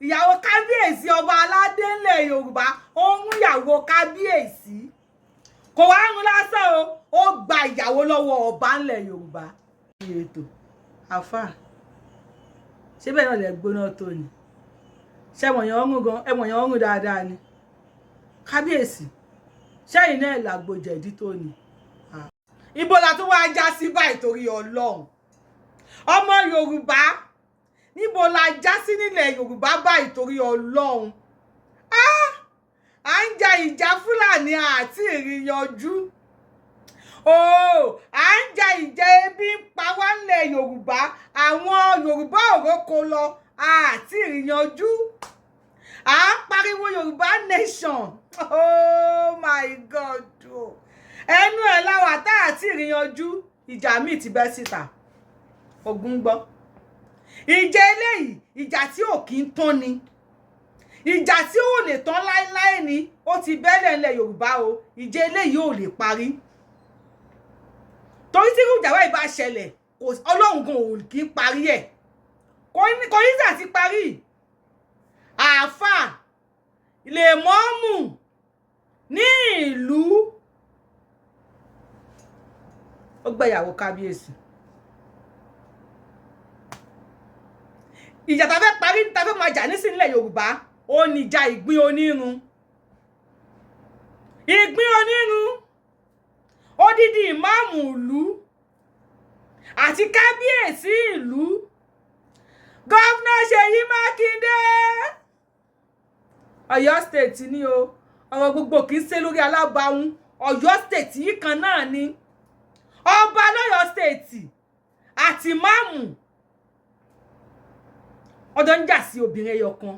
ìyàwó kábíyèsí ọba aládé ńlẹ̀ Yorùbá ó ń ìyàwó kábíyèsí kò wá ń lásán o ó gba ìyàwó lọ́wọ́ ọba ńlẹ̀ Yorùbá. ètò àfà ṣé bẹ́ẹ̀ náà lè gbóná tó ni ṣé ẹ̀wọ̀nyàn ọ̀run gan ẹ̀wọ̀nyàn ọ̀run dáadáa ni kábíyèsí ṣẹ́yìn náà làgbòjẹ̀dí tó ni. ibo la tún wá já sí báyìí torí Ọlọ́run ọmọ Yorùbá níbo la já sí nílẹ̀ Yorùbá báyìí torí Ọlọ́run à ń ja ìjà Fúlàní àti ìrìyànjú à ń ja ìjà ebi ń pa wá nílẹ̀ Yorùbá àwọn Yorùbá òrókò lọ àti ìrìyànjú à ń pariwo Yorùbá nation oh my God ẹnu ẹ̀ láwà tá àti ìrìyànjú ìjà míì ti bẹ́ síta ogun gbọ́ ìjà eléyìí ìjà tí ò kí ń tán ni ìjà tí ò lè tán láéláé ni ó ti bẹ́lẹ̀ ńlẹ̀ Yorùbá o ìjà eléyìí ò lè parí torí tí ìjà wáyé bá ṣẹlẹ̀ Ọlọ́run gan ò kí ń parí ẹ̀ kò ní sà ti parí àáfàá lè mọ́mù ní ìlú ó gbẹ̀yàwó kábíyèsí ìjà tá fẹ́ parí tá fẹ́ máa jà nísìnyílẹ̀ Yorùbá ó ní ìjà ìgbín onírun odidi ìmáàmù ìlú àti kábíyèsí ìlú gọ́vnà Ṣèyí Mákindé Ọ̀yọ́ state ni o ọ̀rọ̀ gbogbo kì í ṣe lórí alábàáhùn Ọ̀yọ́ state yìí kan náà ni ọba lọ́yọ́ state àti ìmáàmù ọjọ́ ń jà sí obìnrin ẹyọ kan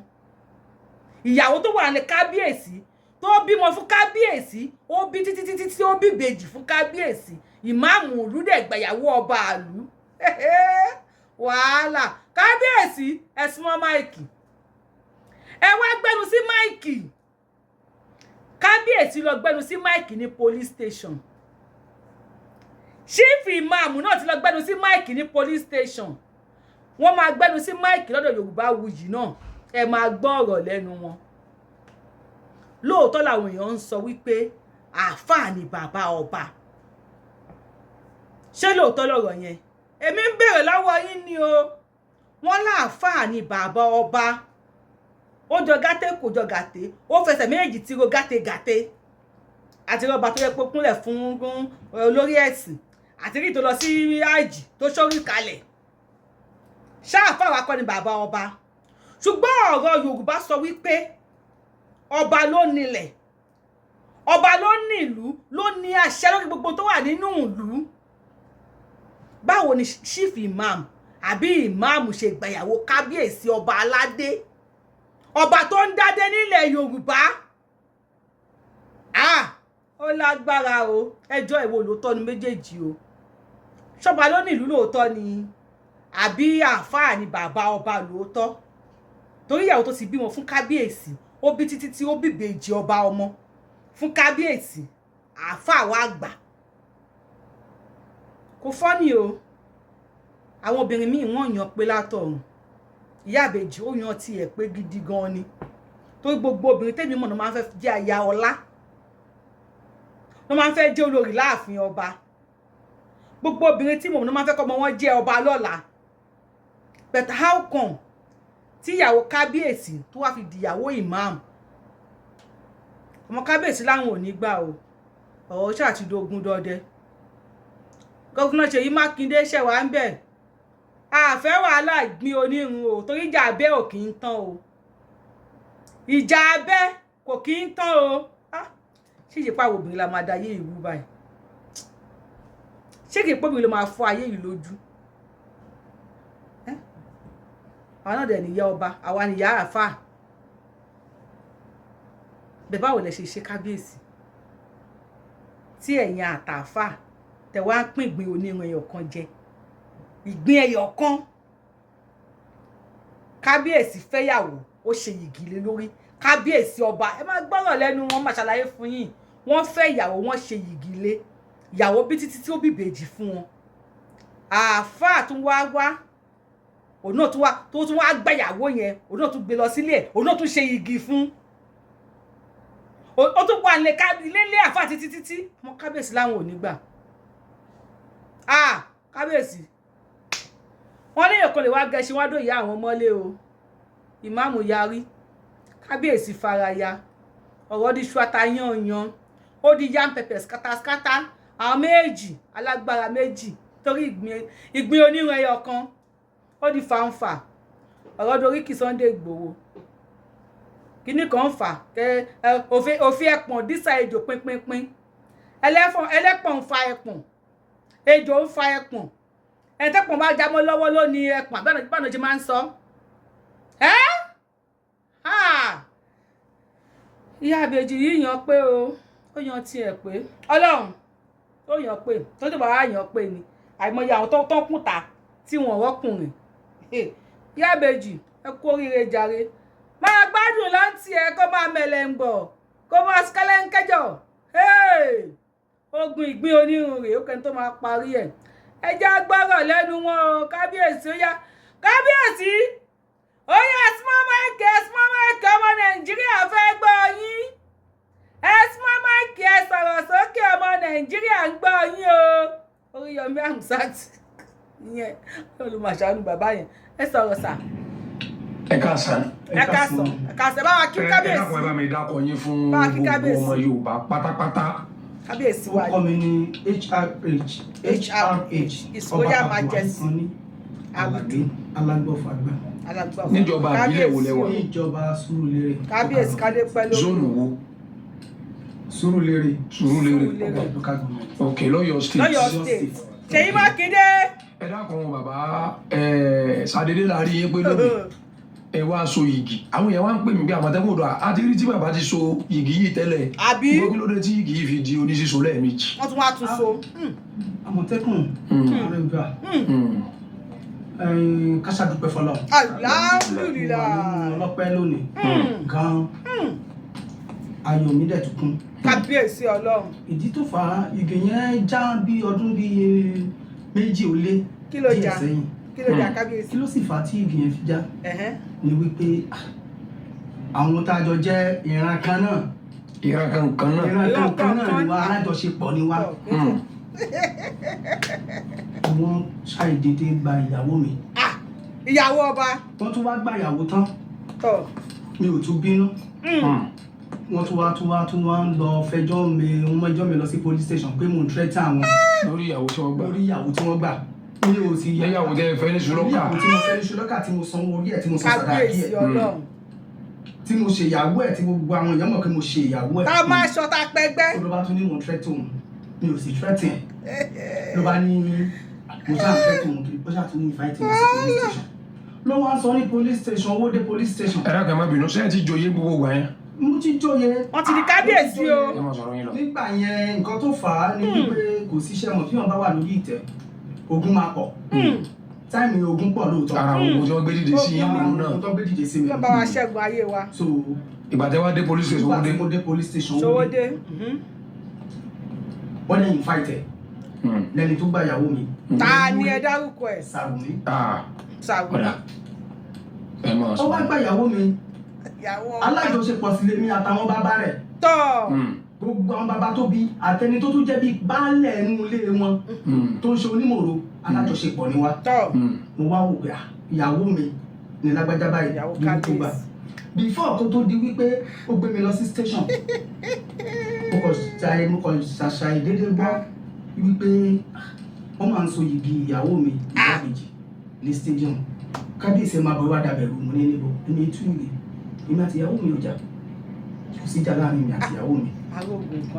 ìyàwó tó wà ní kábíyèsí tó bímọ fún kábíyèsí ó bí títí tí ó bí ìbejì fún kábíyèsí ìmáàmù ìlú dẹ̀ gbàyàwó ọba ìlú wàhálà kábíyèsí ẹ súnmọ́ máìkì ẹ wá gbẹnu sí máìkì kábíyèsí lọ gbẹnu sí máìkì ní police station chief imam náà ti lọ gbẹnu sí máìkì ní police station wọ́n máa gbẹ́nu sí máìkì lọ́dọ̀ Yorùbáwùyí náà ẹ máa gbọ́ ọ̀rọ̀ lẹ́nu wọn lóòótọ́ làwọn èèyàn ń sọ wípé àáfàá ni bàbá ọba ṣé lóòótọ́ lọ̀rọ̀ yẹn èmi ń béèrè lọ́wọ́ yín ni o wọ́n láàfàá ni bàbá ọba ó jọ gàté kò jọ gàté ó fẹsẹ̀ méjì tí ro gàté àti rọba tó yẹ pé kúnlẹ̀ fún olórí ẹ̀sìn àti rí tó lọ sí àjì tó ṣórí kalẹ̀ ṣáàfà wa kọ́ ni bàbá ọba ṣùgbọ́n ọ̀rọ̀ Yorùbá sọ wípé ọba ló nílẹ̀ ọba ló ní ìlú ló ní àṣẹ lórí gbogbo tó wà nínú ìlú báwo ni chief imam àbí imam ṣe gbàyàwó kábíyèsí ọba aládé ọba tó ń dádé nílẹ̀ Yorùbá ó lágbára o ẹjọ́ ìwọ lóòótọ́ ni méjèèjì o ṣọba ló ní ìlú lóòótọ́ ni àbí àáfàá ni bàbá ọba lóòótọ́ torí ìyàwó tó ti bímọ fún kábíyèsí ó bí títí tí ó bí ìbejì ọba ọmọ fún kábíyèsí àáfàá wa gbà kò fọ́nì o àwọn obìnrin míì wọ́n yàn pé látọ̀run ìyá ìbejì ó yan tiẹ̀ pé gidi gan ni torí gbogbo obìnrin tẹ́mi mọ̀ ló máa ń fẹ́ jẹ́ aya ọlá ló máa ń fẹ́ jẹ́ olórí láàfin ọba gbogbo obìnrin tí mọ̀ ló máa ń fẹ́ kọ́ ọmọ wọn jẹ́ ọba lọ́la but how come tí ìyàwó kábíyèsí tó wá fi dìyàwó imam ọmọ kábíyèsí láwọn ò ní gbà o ọ̀rọ̀ ṣàtìdógún dọdẹ gọ́vùnà Ṣèyí Mákindé ṣẹ̀wá ń bẹ̀ àfẹ́ wàhálà ìgbín onírun o torí ìjà abẹ́ ò kì í tán o ìjà abẹ́ kò kì í tán o ṣé ìyípa obìnrin la máa da ayé ìlú báyìí ṣé kì í pọ́bìnrin ló máa fọ́ ayé yìí lójú àwọn náà dẹ̀ níyà ọba àwa níyà àáfàá bẹ́ẹ̀ báwo lẹ ṣe kábíyèsí tí ẹ̀yin àtàfà tẹ̀ wá ń pín ìgbín onírun ẹyọ kan jẹ ìgbín ẹyọ kan kábíyèsí fẹ́yàwó ó ṣe yìgì lé lórí kábíyèsí ọba ẹ máa gbọ́rọ̀ lẹ́nu wọn máa ṣàlàyé fún yín wọ́n fẹ́ ìyàwó wọn ṣe yìgì lé ìyàwó bí títí tí ó bí ìbejì fún wọn àáfàá tún wá òun náà tún wá gbàyàwó yẹn òun náà tún gbé lọ sílé ẹ̀ òun náà tún ṣe igi fún ó tún wà nílé àfà títí ọmọ kábíyèsí láwọn ò ní gbà kábíyèsí wọ́n lè yọ̀kan lè wá gẹṣin wá dòyà àwọn mọ́lé o ìmáàmù yarí kábíyèsí faraya ọ̀rọ̀ di ṣuata yanyan ó di yam pepper skátàskátá àwọn méjì alágbára méjì torí ìgbín onírun ẹyọ kan ó di fàǹfà ọ̀rọ̀ dorí kí Sunday Igboho kíní kan fà òfin ẹpọ̀n dísà ejò pínpínpín ẹlẹ́pọ̀n ń fa ẹpọ̀n ejò ń fa ẹpọ̀n ẹ̀tẹ́pọ̀n bá jámọ́ lọ́wọ́ ló ní ẹpọ̀n àbẹ́nà jẹ́ máa ń sọ ìyá àbèjì yìí yàn pé ó yan tiẹ̀ pé ọlọ́run tó yàn pé tó tó bàbá yàn pé ni àìmọye àwọn tó kùtà tí wọ́n rọ́kùnrin ìyá àbèjì ẹ kú oríire jàre máa gbádùn láǹtì ẹ kó máa mẹlẹ̀ ń bọ̀ kó máa skẹ́lẹ́ ń kẹjọ ogun ìgbín onírun rèé ó kẹ́ni tó máa parí ẹ̀ ẹ jẹ́ agbọ́rọ̀ lẹ́nu wọn o kábíyèsí ó yá kábíyèsí ó yá small mic ọmọ nàìjíríà fẹ́ gbọ́ yín small mic ẹ sọ̀rọ̀ sókè ọmọ nàìjíríà ń gbọ́ yín o Oríyọmí Hamzat ìyẹn olùmọ̀ṣánú bàbá yẹn ẹ sọ̀rọ̀ sà. ẹ káàsán bá wa kí kábíyèsí. ẹ dákun ẹ bá mi dákọ yín fún gbogbo ọmọ Yorùbá pátápátá. kábíyèsí wa orúkọ mi ní HRH His Royal Majesty Aládé Alágbọ̀fàgbà níjọba àbílẹ̀ wo lẹ́wà. níjọba Sùúrùlérè kábíyèsí kádé pẹ̀lú zónù wo. Sùúrùlérè ok lọ́yọ̀ state. lọ́yọ̀ state Ṣèyí Mákindé. ẹ dákun bàbá sàdédé la rí yín pé lónìí ẹ wá so yìgì àwọn yẹn wá ń pè mí bí àmọ̀tẹ́kùn ọ̀dọ̀ àti rí tí bàbá ti so yìgì yìí tẹ́lẹ̀ àbí gbogbo lóde tí yìgì yìí fi di oníṣíṣo lẹ́ẹ̀mejì. wọ́n tún wá tún so. Àmọ̀tẹ́kùn àrẹ̀gbà kásádùpẹ́ fọlọ́. alhamdulillah. ọlọ́pẹ́ lónìí gan ayọ̀ mi dẹ̀ tún kún. kábíyèsí ọlọ́run. ìdí tó fà á igi yẹn já bí ọdún bíi méjì ó lé díẹ̀ sẹ́yìn. kí ló jà kábíyèsí. kí ló sì fà á tí igi yẹn fi já ni wípé àwọn tá a jọ jẹ́ ìran kan náà ìran kan náà ni wá alájọṣepọ̀ ni wá wọ́n ṣàìdédé gba ìyàwó mi. ìyàwó ọba. wọ́n tún wá gba ìyàwó tán mi ò tún bínú wọ́n tún wá ń lọ fẹjọ́ mi lọ sí police station pé mò ń threaten àwọn lórí ìyàwó tí wọ́n gbà. mi ò sì yá ìyàwó tẹ́ fẹ́ ní ṣùlọ́kà. ìyàwó tí mo fẹ́ ní ṣùlọ́kà tí mo sanwó orí ẹ̀ tí mo san sàdáàkì ẹ̀ tí mo ṣe ìyàwó ẹ̀ tí gbogbo àwọn èèyàn mọ̀ pé mo ṣe ìyàwó ẹ̀. tá a máa ṣọta pẹgbẹ́. ló bá tún ní mo threaten òun mi ò sì threaten ló bá ní mo ṣáà threaten òun kiri bó ṣáà tún ní invite mi sí police station ló wá sọ ní police station owó dé police station. ẹ̀rọ kan má bínú sẹ́yìn ti joyè gbogbo wa yẹn. mo ti joyè. wọ́n ti di kábíyèsí o. nígbà yẹn nǹkan tó fà á ní wípé kò síṣẹ́ mọ̀ tí wọ́n bá wà lórí ìtẹ́ ogun máa pọ̀ táìmì ogun pọ̀ lóòótọ́. ara ogun tí wọ́n gbé dìde sí ìlú náà. ogun tó gbé dìde sí mi. wọ́n bá wa ṣẹ́gun ayé wa. so ìgbà tẹ́ wá dé police station owó dé. mo dé police station owó dé. wọ́n lẹ́yìn fáìtẹ̀ lẹ́ni tó gba ìyàwó mi. ta ni ẹ dárúkọ ẹ. Sàrùmí. Sàrùmí. ó wá gba ìyàwó mi. alájọṣepọ̀ sílé mi àtàwọn bàbá rẹ̀. tọ́. gbogbo àwọn bàbá tó bí àtẹni tó tún jẹ́ bí baálẹ̀ ẹnu ilé wọn tó ń ṣe onímọ̀ọ́rọ̀ alájọṣepọ̀ ni wá. mo wá wò pé ìyàwó mi ní lágbájá báyìí ní tó gbà before kó tó di wípé ó gbé mi lọ sí station mo kàn ṣàṣàì dédé gbọ́ wípé wọ́n máa ń so yìgì ìyàwó mi ìyàbèjì ní stadium kábíyèsí ẹ máa bọ̀ wá dàbẹ̀rù mo ní níbo èmi tú ìwé èmi àti ìyàwó mi ò jà kò sí jà láàrin mi àti ìyàwó mi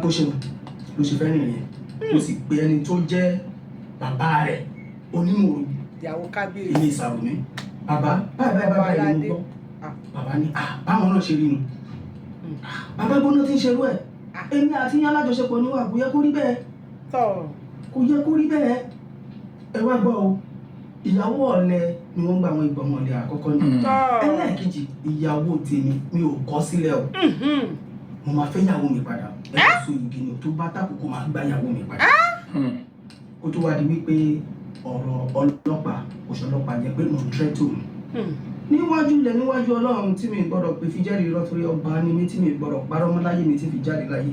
bó ṣe ló ṣe fẹ́ nìyẹn mo sì pe ẹni tó jẹ́ bàbá rẹ̀ onímọ̀ọ́rọ̀ ìyàwó kábíyèsí èmi Sàrùmí bàbá báyìí ni mo gbọ́ bàbá ní báwọn náà ṣe rí nu bàbá gbóná tí ń ṣerú ẹ̀ èmi àti yín alájọṣepọ̀ ni wà kò yẹ kó rí bẹ́ẹ̀ kò yẹ kó rí bẹ́ẹ̀ ẹ wá gbọ́ o ìyàwó ọ̀lẹ ni wọ́n gba àwọn ìgbọ̀mọ̀ ọ̀lẹ àkọ́kọ́ ní ẹlẹ́ẹ̀kejì ìyàwó tèmi mi ò kọ̀ sílẹ̀ o mo máa fẹ́ ìyàwó mi padà ẹ kò so igi ni tó bá tàkùkù máa gba ìyàwó mi padà kó tó wá di wípé ọ̀rọ̀ ọlọ́pàá òṣèlú ọlọ́pàá jẹ́ pé mo ń tẹ́tù níwájú Ọlọ́run tí mi gbọ́dọ̀ pé fi jẹ́rìí irọ́ torí ọba ni mi tí mi gbọ́dọ̀ parọ́ mọ́ láyé mi tí fi jáde láyé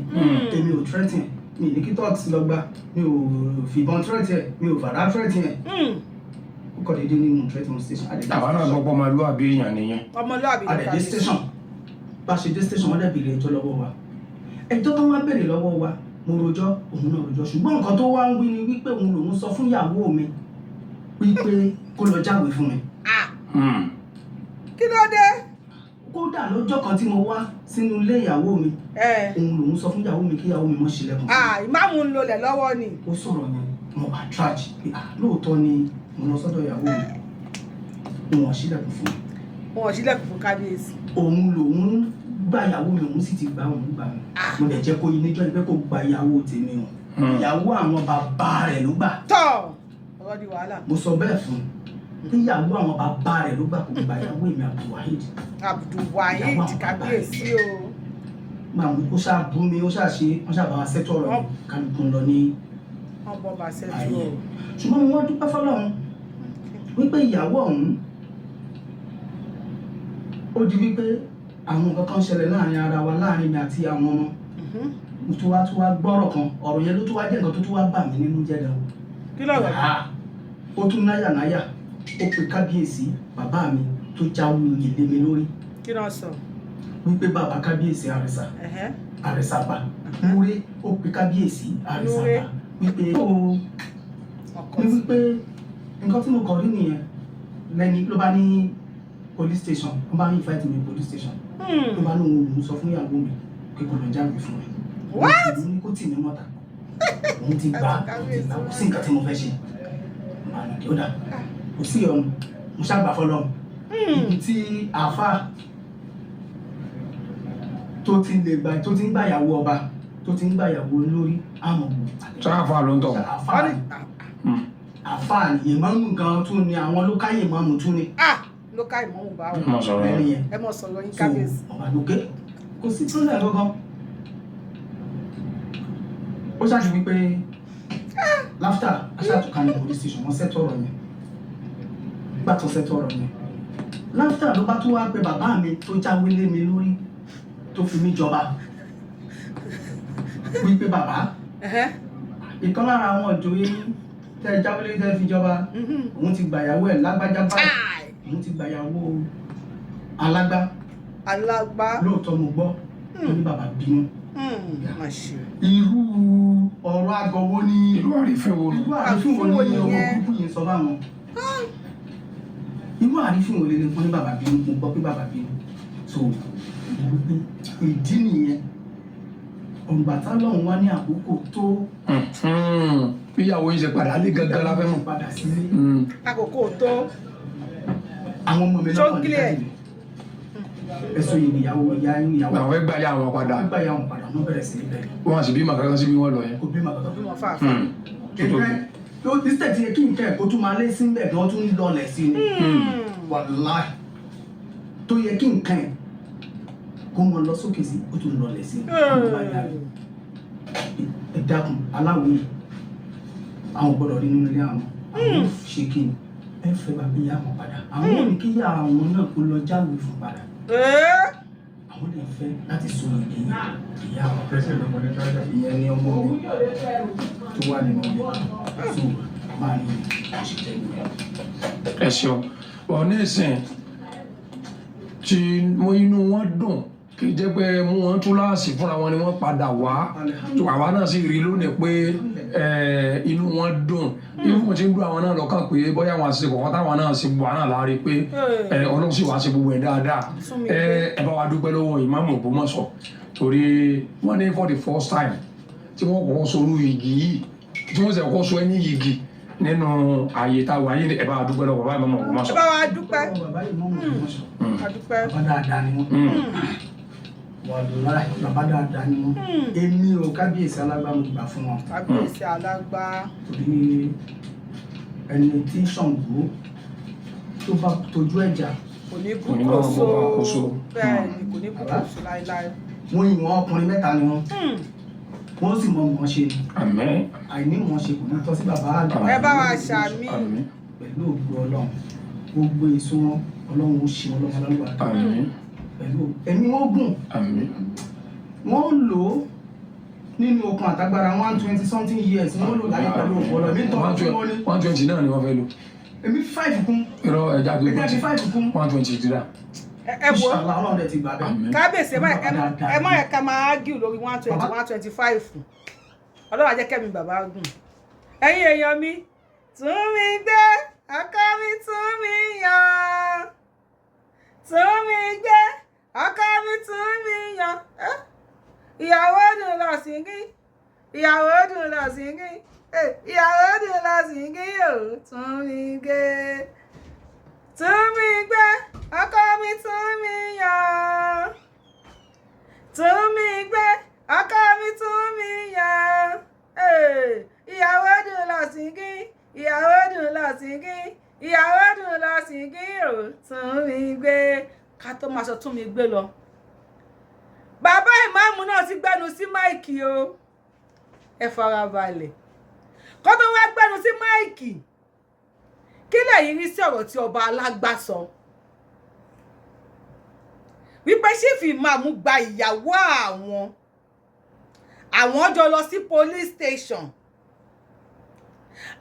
èmi ò tẹ́tì mi ní kí tọ́ọ̀tì lọ gbá mi ò fìbọn tẹ́tì ẹ̀ mi ò fàdá tẹ́tì ẹ̀ ó kọ́ dédé ní mo tẹ́tì mo station. àwọn náà gbọ́ pé ọmọlúwàbí èèyàn nìyẹn. ọmọlúwàbí àdèdè station bá ṣe dé station wọ́n dẹ̀ béèrè ẹjọ́ lọ́wọ́ wa ẹjọ́ tó wá béèrè lọ́wọ́ wa mo rojọ́ òun náà rojọ́ ṣùgbọ́n nǹkan tó wá ń wí ni wípé òun lòun sọ fún ìyàwó mi wípé kó lọ jáwèé fún mi. kí ló dé. kódà lọ́jọ́ kan tí mo wá sínú ilé ìyàwó mi òun lòun sọ fún ìyàwó mi kí ìyàwó mi mọ́ ṣílẹ̀kùn. ìmáàmù ń lolẹ̀ lọ́wọ́ ni. ó sọ̀rọ̀ yẹn mo attract pé lóòótọ́ ni mo lọ sọ́dọ̀ ìyàwó mi wọn ṣílẹ̀kùn fún mi. wọn ṣílẹ̀kùn fún kábíyèsí. òun lòun gba ìyàwó mi òun sì ti gba òun gbà mí mo dẹ̀ jẹ́ kó yí níjọ́ ìpẹ́ kó gba ìyàwó tèmi o ìyàwó àwọn bàbá rẹ̀ ló gbà. tọ́ ọ̀rọ̀ di wàhálà. mo sọ bẹ́ẹ̀ fún un ìyàwó àwọn bàbá rẹ̀ ló gbà kó gba ìyàwó èmi Abdulwaheed. Abdulwaheed kábíyèsí o. máa mú kó ṣáà bú mi ó ṣáà ṣe wọ́n ṣáà bá wa ṣètò ọ̀rọ̀ yìí kálukú lọ ní ayé. ṣùgbọ́n mo wọ́n dúpẹ́ fọlọ́run wípé ìyàwó ọ̀hún ó di wípé àwọn nǹkan kan ṣẹlẹ̀ láàrin ara wa láàrin mi àti àwọn ọmọ mo tún wá gbọ́rọ̀ kan ọ̀rọ̀ yẹn ló tún wá jẹ́ nǹkan tó tún wá bà mí nínú jẹ́ gan. kí ló rọ̀ yìí. ó tún náyà ó pe kábíyèsí bàbá mi tó jáwé oyè lé mi lórí. kí ló sọ. wípé bàbá kábíyèsí àrẹ̀sàbà múre ó pe kábíyèsí àrẹ̀sàbà wípé wípé nǹkan tí mo kọ̀ rí nìyẹn lẹ́ni ló bá ní police station wọ́n bá ní invite mi police station ló bá ní òun sọ fún ìyàwó mi pé kò lọ jáwé fún mi. what. òun ní kó tì mí mọ́ta òun ti gbà kò sí nǹkan tí mo fẹ́ ṣe màá kí ó dà kò sí ọ̀nà mo ṣàgbà fọlọ́run ibi tí àáfà tó ti ń gbàyàwó ọba tó ti ń gbàyàwó lórí àmọ̀ sáfà ló ń tọ̀. àáfà ìmáàmù gan tún ni àwọn lókàyè ìmáàmù tún ni. lókàyè ìmáàmù bá wọn. ẹ mọ̀ sọ̀rọ̀ yín kábíyèsí. ọba lókè kò sí problem gangan ó ṣáàjú wípé láftà aṣáàtúkà ní police station wọ́n ṣètò ọ̀rọ̀ yẹn gbà tó ṣètò ọ̀rọ̀ yẹn láftà ló bá tún wá pé bàbá mi tó jáwé lé mi lórí tó fi mí jọba wípé bàbá ìkan lára àwọn ìjòyè tẹ jáwé lé tẹ fi jọba òun ti gbàyàwó ẹ̀ lágbájá báyìí òun ti gbàyàwó alágbá lóòótọ́ mo gbọ́ ó ní bàbá bínú. irú ọ̀rọ̀ àgọ́wọ́ ní irú àrífín wo ni ọmọ kúkú yìí sọ báwọn irú àrífín wo lè lè fún ní bàbá bínú mo gbọ́ pé bàbá bínú so ìdí nìyẹn ọ̀gbà táwọn wá ní àkókò tó. bíyàwó yìí ṣe padà lé gangan la fẹ́ mọ̀. padà sílé àkókò tó. àwọn ọmọ mi lọ́kàn ní káyìí ẹ̀sùn ìyàwó àwọn ẹgbẹ́ ayé àwọn padà wọ́n bẹ̀rẹ̀ sí ibẹ̀. wọ́n sì bímọ kankan sí bí wọ́n lọ yẹn. kò bímọ kankan bímọ fàáfàá. tó instead yẹ kí n kẹ́ ẹ̀kọ́ tún máa lé sí ibẹ̀ gan tún lọlẹ̀ sí ni wàláì tó yẹ kí n kẹ́ ẹ̀ kó mọ lọ sókè sí ó tún lọlẹ̀ sí ẹ dákun aláwòye àwọn gbọ́dọ̀ rí nínú ilé àwọn ṣe kí ni ẹ fẹ́ bá bí yá wọn padà àwọn ò ní kí yá àwọn náà kó lọ jáwé fún padà àwọn lè fẹ́ láti sọ ìdí ìyá àwọn ìyẹn ní ọmọ mi tó wà nínú ilé tó máa ní òṣìṣẹ́ ìgbà. ẹ ṣeun wọn ní ìsìn tí mo inú wọn dùn kì í jẹ́ pé mú wọn túláàsì fúnra wọn ni wọ́n padà wá tó àwa náà sì rí lónìí pé inú wọn dùn ìfún tí ń dùn àwọn náà lọ́kàn pé bóyá wọn àti kọ̀ọ̀kan táwọn náà sì bu àná láàrin pé ọlọ́run sì wá sí gbogbo ẹ̀ dáadáa ẹ bá wa dúpẹ́ lọ́wọ́ ìmáàmù Ògbómọ̀ṣọ́ torí wọ́n ní for the first time tí wọ́n kọ́ sọrú igi yìí tí wọ́n sì kọ́ sọ ẹni igi nínú ààyè tá a wà yìí ẹ bá wa dúpẹ́ lọ́wọ́ bàbá ìmáàmù Ògbómọ̀ṣọ́. ẹ bá wa dúpẹ́ bàbá dáadáa ni wọ́n wàlúwàá bàbá dáadáa ni wọ́n èmi ò kábíyèsí alágbá mo gbà fún wọn. kábíyèsí alágbá. torí ẹni tí Ṣàngó tó bá tójú ẹ̀jà kò ní bùkóso bẹ́ẹ̀ ni kò ní bùkóso láéláé. wọ́n yìn wọ́n ọkùnrin mẹ́ta ni wọ́n wọ́n sì mọ nǹkan ṣe ni. Àmín. Àìní mọ̀ ṣe kò ní tọ́ sí bàbá àgbà. Ẹ bá wa ṣàmì. Àmín. Pẹ̀lú ògbó Ọlọ́run gbogbo èso wọn Ọlọ́run ó ṣe wọn lọ́mọ lálùbá. Àmín. Pẹ̀lú ẹ̀mí wọn gùn. Àmín. Wọ́n lò ó nínú okun àtagbára 120 something years wọ́n lò láyé pẹ̀lú ògbó Ọlọ́run. Èmi tọ́ fún wọn ní 120 náà ni wọ́n fẹ́ lò. èmi 5 kún. Irọ́ ẹja gbé ẹja fi 5 kún. 120 dira. Ẹ wo Inshallah Ọlọ́run dẹ̀ ti gbà bẹ́ẹ̀. kábíyèsí ẹ má yẹ ká máa ágìl lórí 120 125 Ọlọ́run á jẹ́ kẹ́mi bàbá gùn. Ẹ̀yin èèyàn mi tún mi gbé ọkọ mi tún mi yàn tún mi gbé ọkọ mi tún mi yàn ìyàwó dùn lọ sí kí ìyàwó dùn lọ sí kí ìyàwó dùn lọ sí kí yóò tún mi gbé ọkọ mi tún mi yàn tún mi gbé ọkọ mi tún mi yàn ìyàwó dùn lọ sí kí ìyàwó dùn lọ sí kí ìyàwó dùn lọ sí kí yóò tún mi gbé ká tó máa sọ tún mi gbé lọ. Bàbá ìmáàmù náà ti gbẹnu sí máìkì o ẹ fara balẹ̀ kó tó wá gbẹnu sí máìkì kí lẹ̀yin rí sí ọ̀rọ̀ tí ọba Alágbà sọ wípé ṣífì ìmáàmù gba ìyàwó àwọn jọ lọ sí police station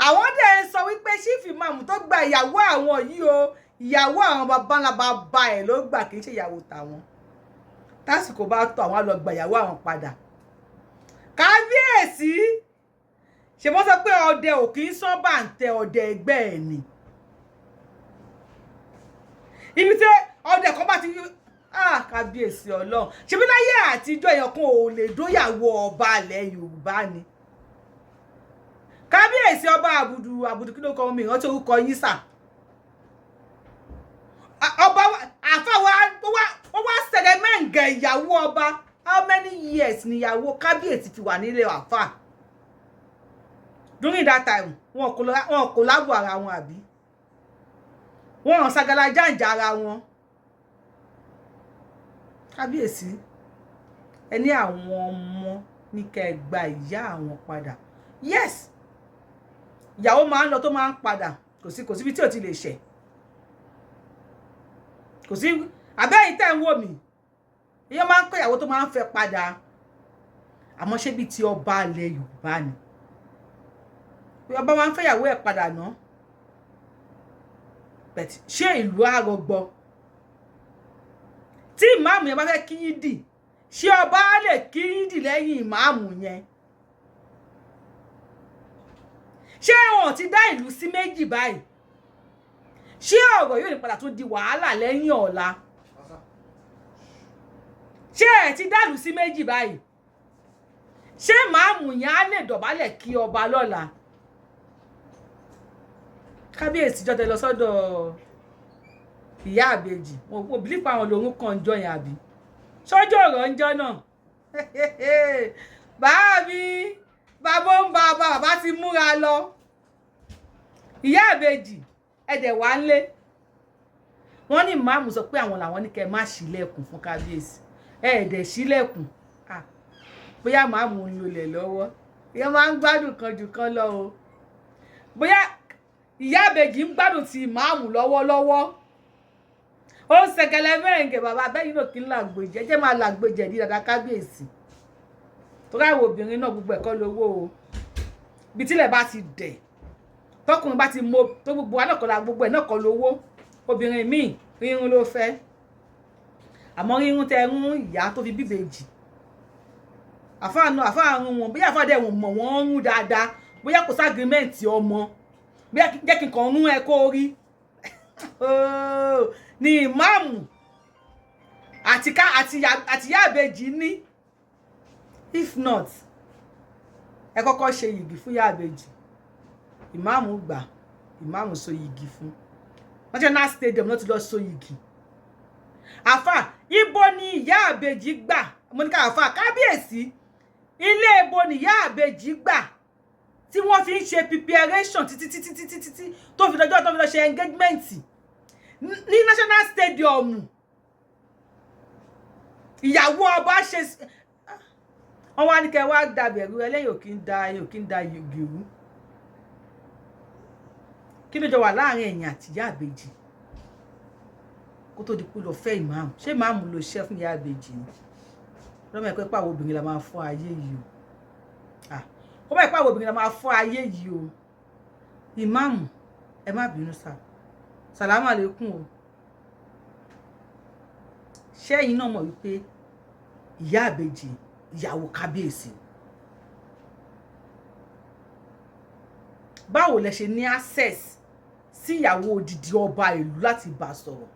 àwọn dẹ̀ ń sọ wípé ṣífì ìmáàmù tó gba ìyàwó àwọn yìí o ìyàwó àwọn babalábá ẹ̀ ló gbà kì í ṣe ìyàwó tàwọn tásìkò bá tó àwọn á lọ gba ìyàwó àwọn padà kábíyèsí ṣe bọ́ sọ pé ọdẹ ò kì í sán bàǹtẹ ọdẹ ẹgbẹ́ ẹ̀ ni ibi tí ọdẹ kan bá ti kábíyèsí Ọlọ́run ṣebí láyé àtijọ́ èèyàn kan ò lè dóyàwó ọba ilẹ̀ Yorùbá ni kábíyèsí ọba àbùdù kí ló kọ mi ìrántí orúkọ yín sà ọba àfàwà ó wá sẹ̀rẹ̀mẹ̀ǹgẹ̀ ìyàwó ọba how many years ni ìyàwó kábíyèsí fi wà nílé àfà during that time wọn kò lábò ara wọn àbí wọn hàn sagala jàǹjà ara wọn kábíyèsí ẹni àwọn ọmọ ní kẹ́ gba ìyá àwọn padà yes ìyàwó máa ń lọ tó máa ń padà kò síbi tí ò ti lè ṣẹ̀ kò sí abẹ́yìn tẹ́ ń wò mí ìyá máa ń kọ́ ìyàwó tó máa ń fẹ́ padà àmọ́ ṣé bí ti ọba ilẹ̀ Yorùbá ni ọba máa ń fẹ́ ìyàwó ẹ̀ padà náà ṣé ìlú àrọ̀gbọ́ tí ìmáàmù yẹn bá fẹ́ kí yídì ṣé ọba lè kí yídì lẹ́yìn ìmáàmù yẹn ṣé wọn ti dá ìlú sí méjì báyìí ṣé ọ̀rọ̀ yóò ní padà tún di wàhálà lẹ́yìn ọ̀la ṣé ẹ̀ ti dá ìlú sí méjì báyìí ṣé ìmáàmù yẹn á lè dọ̀bálẹ̀ kí ọba lọ́la kábíyèsí jọ́tẹ lọ sọ́dọ̀ ìyá àbèjì wọn kò bìlí pa àwọn lòun kan jọ yẹn àbí sọ́jọ́ ọ̀rọ̀ ń jọ náà bàbá ti múra lọ ìyá àbèjì ẹ̀dẹ̀ wá ń lé wọ́n ní ìmáàmù sọ pé àwọn làwọn ní kẹ́ má ṣílẹ̀kùn fún kábíyèsí ẹ̀ẹ́dẹ̀ ṣílẹ̀kùn bóyá ìmáàmù ń lolẹ̀ lọ́wọ́ ìyẹn máa ń gbádùn kan jù kan lọ o bóyá ìyá àbèjì ń gbádùn ti ìmáàmù lọ́wọ́lọ́wọ́ ó ń ṣẹ̀kẹ̀lẹ̀ mẹ́rẹ̀ǹgẹ̀ bàbá abẹ́yìn náà kí ń làgbèjì ẹjẹ́ máa làgbèjì ẹ̀dí dada kábíyèsí tó ráwọ̀ obìnrin náà gbogbo ẹ̀kọ́ lówó o bí tílẹ̀ bá ti dẹ̀ tọkùnrin bá ti mọ tó gbogbo anákọ̀ọ́lá gbogbo ẹ̀ náà kọ́ lówó obìnrin míì rírun ló fẹ́ àmọ́ rírun tẹ rún ìyá tó fi bíbèjì àfáàrún wọn bóyá àfáàdé wọn mọ̀ wọ́n rún dáadáa bóyá kò ságírímẹ́ǹtì ọmọ bóyá jẹ́ kí n kàn rún ẹ kó rí ni ìmáàmù àti ìyá àbèjì ní if not ẹ kọ́kọ́ ṣe yìgì fún ìyá àbèjì ìmáàmù gbà ìmáàmù so yìgì fún national stadium náà ti lọ so yìgì àfà ibo ni ìyá àbèjì gbà mo ní ká àfà kábíyèsí ilé ibo ni ìyá àbèjì gbà tí wọ́n fi ń ṣe preparation títí tó fi lọ́jọ́ tó fi lọ ṣe engagement ní national stadium ìyàwó ọba ṣe wọ́n wá ní kẹ́ wá dàbẹ̀rù ẹlẹ́yìn ò kí ń da yògìrú kí ló jọ wà láàrin ẹ̀yin àti ìyá àbèjì kó tó di pé lọ fẹ́ ìmáàmù ṣé ìmáàmù ló ṣẹ́ fún ìyá àbèjì ni lọ́mọ ẹ̀kọ́ pàwọ́ obìnrin la máa fọ́ ayé yìí o kó bá ìpàwọ́ obìnrin la máa fọ́ ayé yìí o ìmáàmù ẹ má bínú sá sàlámù àlékún o ṣé ẹ̀yin náà mọ̀ wípé ìyá àbèjì ìyàwó kábíyèsí báwo lẹ ṣe ní access sí ìyàwó odidi ọba ìlú láti bá sọ̀rọ̀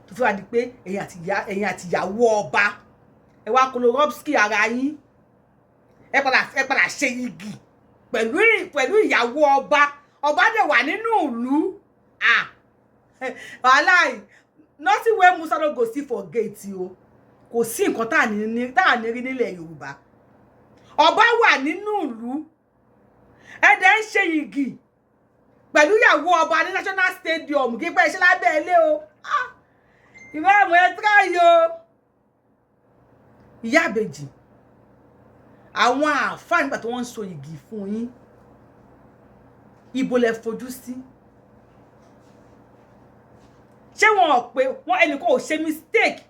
tó fi wá di pé ẹ̀yin àti ìyàwó ọba ẹ wá kolorobski ara yín ẹ padà ṣe igi pẹ̀lú ìyàwó ọba dẹ̀ wà nínú ìlú wàhálà nothing wey Musa no go see for gate o kò sí nǹkan tá à ní rí nílẹ̀ Yorùbá ọba wà nínú ìlú ẹ̀dẹ̀ ń ṣe igi pẹ̀lú ìyàwó ọba ní National Stadium kí pẹ́ iṣẹ́ lábẹ́ ilé o ìmáàmù ẹ tíráyò ìyá àbèjì àwọn àáfàá nígbà tí wọ́n ń so igi fún yín ibo lẹ fojú sí ṣé wọn ò pé wọn ẹnìkan ò ṣe mistake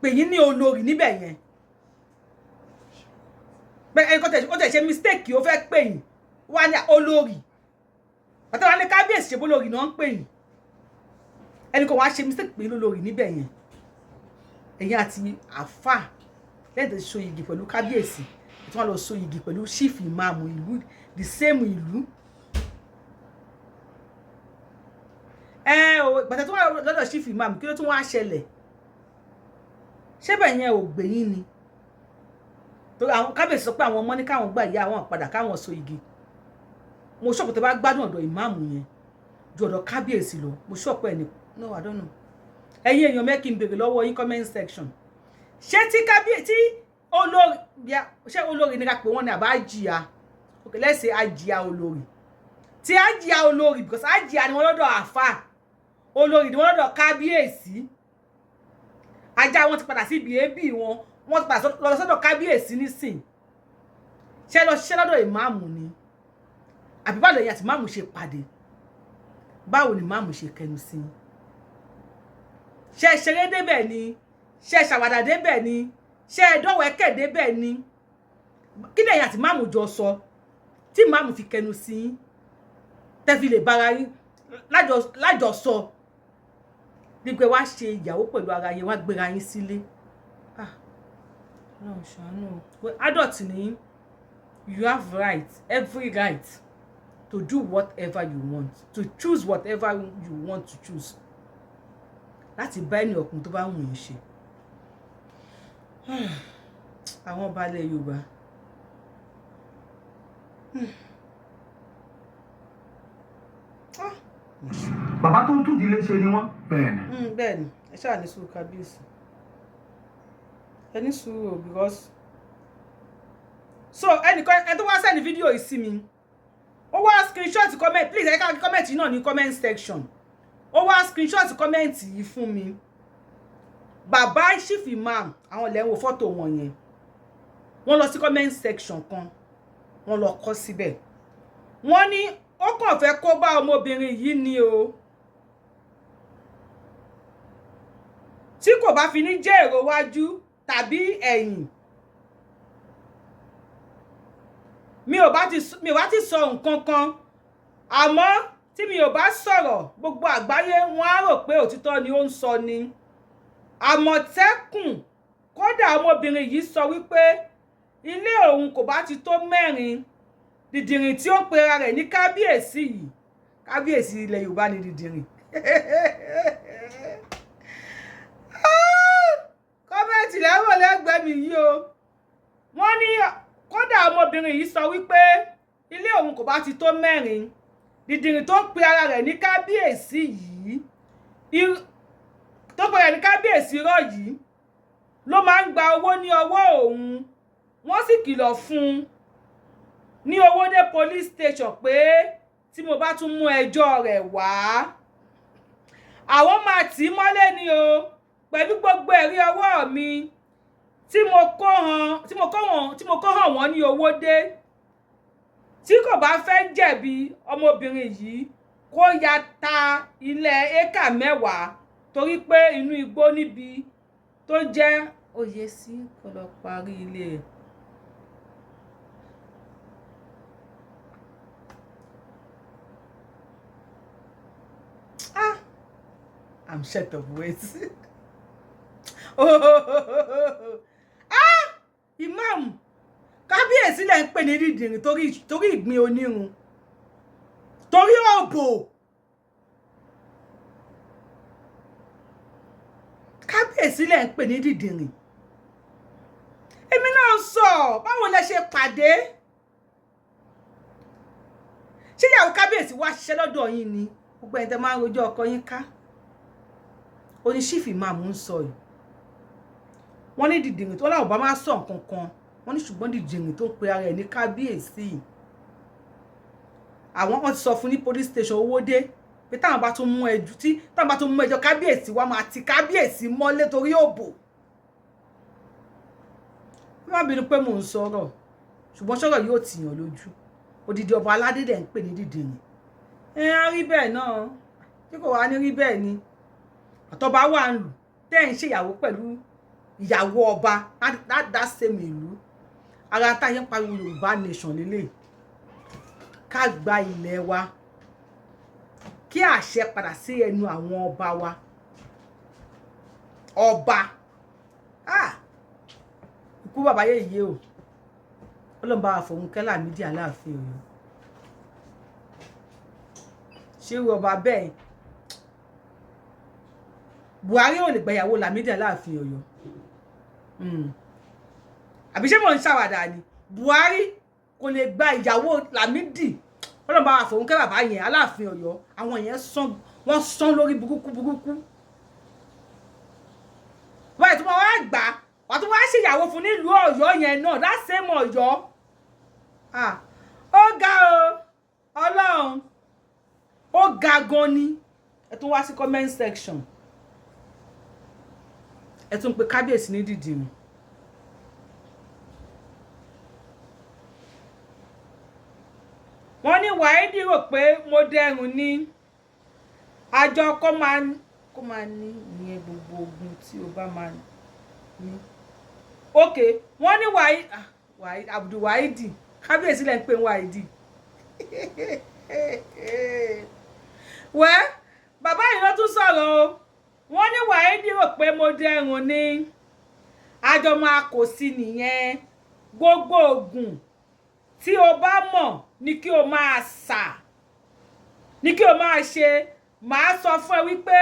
pè yín ní olórí níbẹ̀ yẹn bẹ́ẹ̀ ẹnìkan ó tẹ̀ ṣe mistake ó fẹ́ pè yín wá ní olórí àtàwọn ní kábíyèsí ṣe bólórí náà ń pè yín ẹnìkan wá ṣe mistake pè yín lólórí níbẹ̀ yẹn ẹ̀yin àti àfà lẹ́yìn tó so igi pẹ̀lú kábíyèsí tí wọ́n lọ so igi pẹ̀lú chief imam ìlú the same ìlú bàtà tó wà lọ́dọ̀ chief imam kí ló tún wá ṣẹlẹ̀ ṣé bẹ́ẹ̀ yẹn ò gbé yín ni torí àwọn kábíyèsí sọ pé àwọn ọmọ ní káwọn gbà ìyá àwọn padà káwọn so igi mo ṣọ́ọ̀pù tó bá gbádùn ọ̀dọ̀ imam yẹn ju ọ̀dọ̀ kábíyèsí lọ mo ṣọ́ọ̀pù ẹ̀ ní no I don't know ẹ̀yin èèyàn mẹ́kì ń béèrè lọ́wọ́ yín comment section ṣé tí kábíyèsí olórí ní ká pé wọ́n ní àbá àjìyà okay let's say àjìyà olórí tí àjìyà olórí because àjìyà ni wọ́n lọ́dọ̀ àfà olórí ni wọ́n lọ́dọ̀ kábíyèsí ajá wọn ti padà sí ibi èébì wọ́n ti padà lọ sọ́dọ̀ kábíyèsí nísìn ṣé lọ ṣiṣẹ́ lọ́dọ̀ ìmáàmù ni àbí báwo lẹ́yìn àti ìmáàmù ṣe pàdé báwo ni ìmáàmù ṣe kẹnu sí ṣé ṣeré débẹ̀ ni ṣé ṣàwàdà débẹ̀ ni ṣé dọ́wẹ́kẹ̀ débẹ̀ ni kí lẹ́yìn àti ìmáàmù jọ sọ tí ìmáàmù fi kẹnu sí tẹ́fi lè bára yín lájọsọ ní pé wá ṣe ìyàwó pẹ̀lú ara yẹn wá gbéra yín sílé náà ṣàánú adult ni you have right every right to do whatever you want to choose whatever you want to choose láti bá ẹni ọkùnrin tó bá wù yín ṣe àwọn balẹ̀ Yorùbá bàbá tó ń túdìlé ṣe ni wọ́n. bẹ́ẹ̀ni ẹ ṣáà ní sùúrù kábíyèsí ẹ ní sùúrù because so ẹnìkan ẹ tó wá sẹ́ni fídíò yìí sí mi ó wá screenshot comment please ẹ ká comment yìí náà ní comment section ó wá screenshot comment yìí fún mi bàbá chief imam àwọn ilẹ̀ ń wo fọ́tò wọn yẹn wọ́n lọ sí comment section kan wọ́n lọ kọ síbẹ̀ wọ́n ní ó kàn fẹ́ kó bá ọmọbìnrin yìí ni o tí kò bá fi ní jẹ́ èrò wájú tàbí ẹ̀yìn mi ò bá ti sọ nǹkan kan àmọ́ tí mi ò bá sọ̀rọ̀ gbogbo àgbáyé wọn á rò pé òtítọ́ ni ó ń sọ ni Àmọ̀tẹ́kùn kódà ọmọbìnrin yìí sọ wípé ilé òun kò bá ti tó 4 dìdìrìn tí ó ń pera rẹ̀ ní kábíyèsí yìí kábíyèsí ilẹ̀ Yorùbá ni dìdìrìn kọ́mẹ́ǹtì lẹ́wọ̀n lẹ́gbẹ̀ẹ́ mi yìí o wọ́n ní kódà ọmọbìnrin yìí sọ wípé ilé òun kò bá ti tó 4 dìdìrìn tó ń pe ara rẹ̀ ní kábíyèsí yìí tó pe rẹ̀ ní kábíyèsí rọ̀ yìí ló máa ń gba owó ní ọwọ́ òun wọ́n sì kìlọ̀ fún un ní Owódé police station pé tí mo bá tún mú ẹjọ́ rẹ̀ wá àwọn máa tì í mọ́lé ni o pẹ̀lú gbogbo ẹ̀rí ọwọ́ mi tí mo kó hàn wọ́n ní owó dé tí kò bá fẹ́ jẹ̀bi ọmọbìnrin yìí kó ya ta ilẹ̀ éka 10 torí pé inú igbó níbi tó jẹ́ oyè sí kó lọ parí ilé ẹ̀. I'm shut of weight. Imam kábíyèsí lẹ ń pè ní dídìrín torí ìgbín onírun torí òbò kábíyèsí lẹ ń pè ní dídìrín. Èmi náà sọ báwo lẹ ṣe pàdé ṣé ìyàwó kábíyèsí wá ṣiṣẹ́ lọ́dọ̀ yín ni gbogbo ẹ̀yin tẹ́ máa ń rojọ́ ọkọ yín ká oníṣífì máa mú ń sọ yìí wọ́n ní dìdìrín tó láwọn bá máa sọ nǹkan kan wọ́n ní ṣùgbọ́n dìdìrín tó ń pe ara ẹ̀ ní kábíyèsí àwọn wọ́n ti sọ fún ní police station Owódé pé táwọn bá tún mú ẹjọ́ tí táwọn bá tún mú ẹjọ́ kábíyèsí wá máa ti kábíyèsí mọ́lé torí òbò. Má bínú pé mò ń sọ̀rọ̀ ṣùgbọ́n sọ̀rọ̀ yóò tìyàn lójú odidi ọba aládé dẹ̀ ń pè ní dìdìrín á rí bẹ́ẹ̀ náà tí kò wá ní rí bẹ́ẹ̀ ni àtọ́ba wà ń lù tẹ́ ń ṣèyàwó pẹ̀lú ìyàwó ọba that same ìlú ara táyé ń pariwo Yorùbá nation lélẹ̀ ká gba ilẹ̀ wa kí àṣẹ padà sí ẹnu àwọn ọba wa ọba ikú bàbá yèyé o ọlọ́mọba àfọ̀húnkẹ́ Lámídì Aláàfin Ọ̀yọ́ ṣé ọba bẹ́ẹ̀ Buhari ò lè gbàyàwó Lámídì Aláàfin Ọ̀yọ́ àbí ṣé mò ń ṣàwàdà ni Buhari kò lè gba ìyàwó Lámídì ọlọ́mọba àfọ̀húnkẹ́ bàbá yẹn Aláàfin Ọ̀yọ́ àwọn yẹn wọ́n sán lórí burúkú wọ́n tí wọ́n wá gbà wọ́n tún wá ṣèyàwó fún nílùú Ọ̀yọ́ yẹn náà that same Ọ̀yọ́ ó ga o Ọlọ́run ó ga gan ni ẹ tún wá sí comment section ẹ tún pe kábíyèsí ní dìdìrín wọ́n ní Wáídì rò pé mo dẹrùn ní àjọ kó máa ní ìyẹn gbogbo ogun tí o bá máa ní ok wọ́n ní Abdulwáídì kábíyèsí lẹ́ ń pè Wáídì wẹ́ bàbá yìí ló tún sọ̀rọ̀ o wọ́n ní Wáídì rò pé mo dẹrùn ní àjọ máa kò sí nìyẹn gbogbo ogun tí o bá mọ̀ ní kí o máa sà ní kí o máa ṣe màá sọ fún ẹ wípé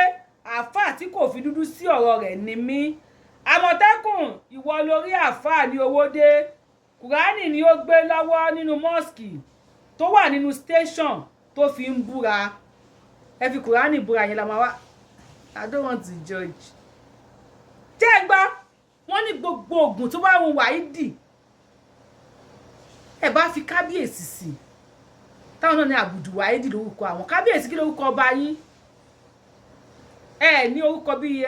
àáfàá tí kò fi dúdú sí ọ̀rọ̀ rẹ̀ ni mí Àmọ̀tẹ́kùn ìwọ lórí àáfàá ní Owódé Kùránì ni ó gbé lọ́wọ́ nínú mọ́ọ̀sì tó wà nínú station tó fi ń búra ẹ fi Kùránì búra yẹn la máa wá I don't want to judge jẹ́ ẹ gbọ́ wọ́n ní gbogbo oògùn tó bá wọn Wáídì ẹ bá fi kábíyèsí sí táwọn náà ní Abdulwáídì lórúkọ àwọn kábíyèsí kí lórúkọ ọba yín ẹ ní orúkọ bíi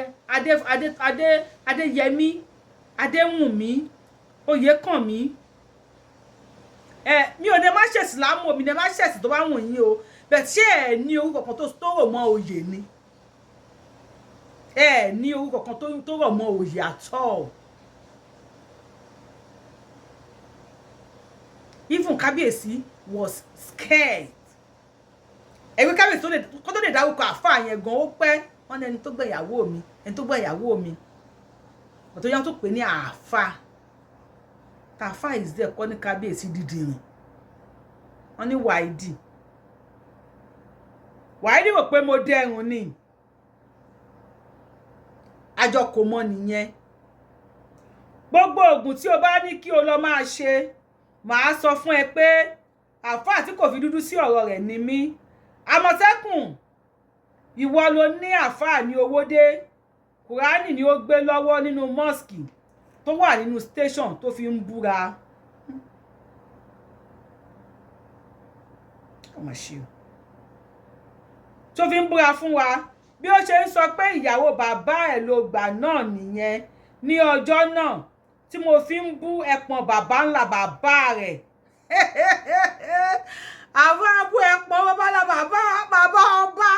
Adéyẹmí Adéwùnmí Oyèkànmí mi ò ní má ṣe ìsìlámù mi ní má ṣe ẹ̀sìn tó bá wùn yín o bẹ́ẹ̀ ṣé ẹ ní orúkọ kan tó rọ̀ mọ́ oyè ni ẹ ní orúkọ kan tó rọ̀ mọ́ oyè àtọ́ even kábíyèsí was scared ẹ̀wé kábíyèsí tó lè dárúkọ àfáà yẹn gan ó pẹ́ wọ́n ní ẹni tó gbọ́ ìyàwó mi ọ̀tọ̀ yẹn tó pè ní àáfà tàfà ìzẹ́ kọ́ ní kábíyèsí dídìrín wọ́n ní Wáídì rò pé mo dẹrùn ni àjọ kò mọ nìyẹn gbogbo oògùn tí o bá ní kí o lọ máa ṣe màá sọ fún ẹ pé àáfàá tí kò fi dúdú sí ọ̀rọ̀ rẹ̀ ni mí Àmọ̀tẹ́kùn ìwọ ló ní àáfàá ní Owódé Kùránì ni ó gbé lọ́wọ́ nínú mọ́ọ̀sì tó wà nínú station tó fi ń búra tó fi ń búra fún wa bí ó ṣe ń sọ pé ìyàwó bàbá ẹ̀ ló gbà náà nìyẹn ní ọjọ́ náà tí mo fi ń bú ẹpọ̀n bàbá ńlá bàbá rẹ̀ àwọn abú ẹpọ̀n bàbá ńlá bàbá ọba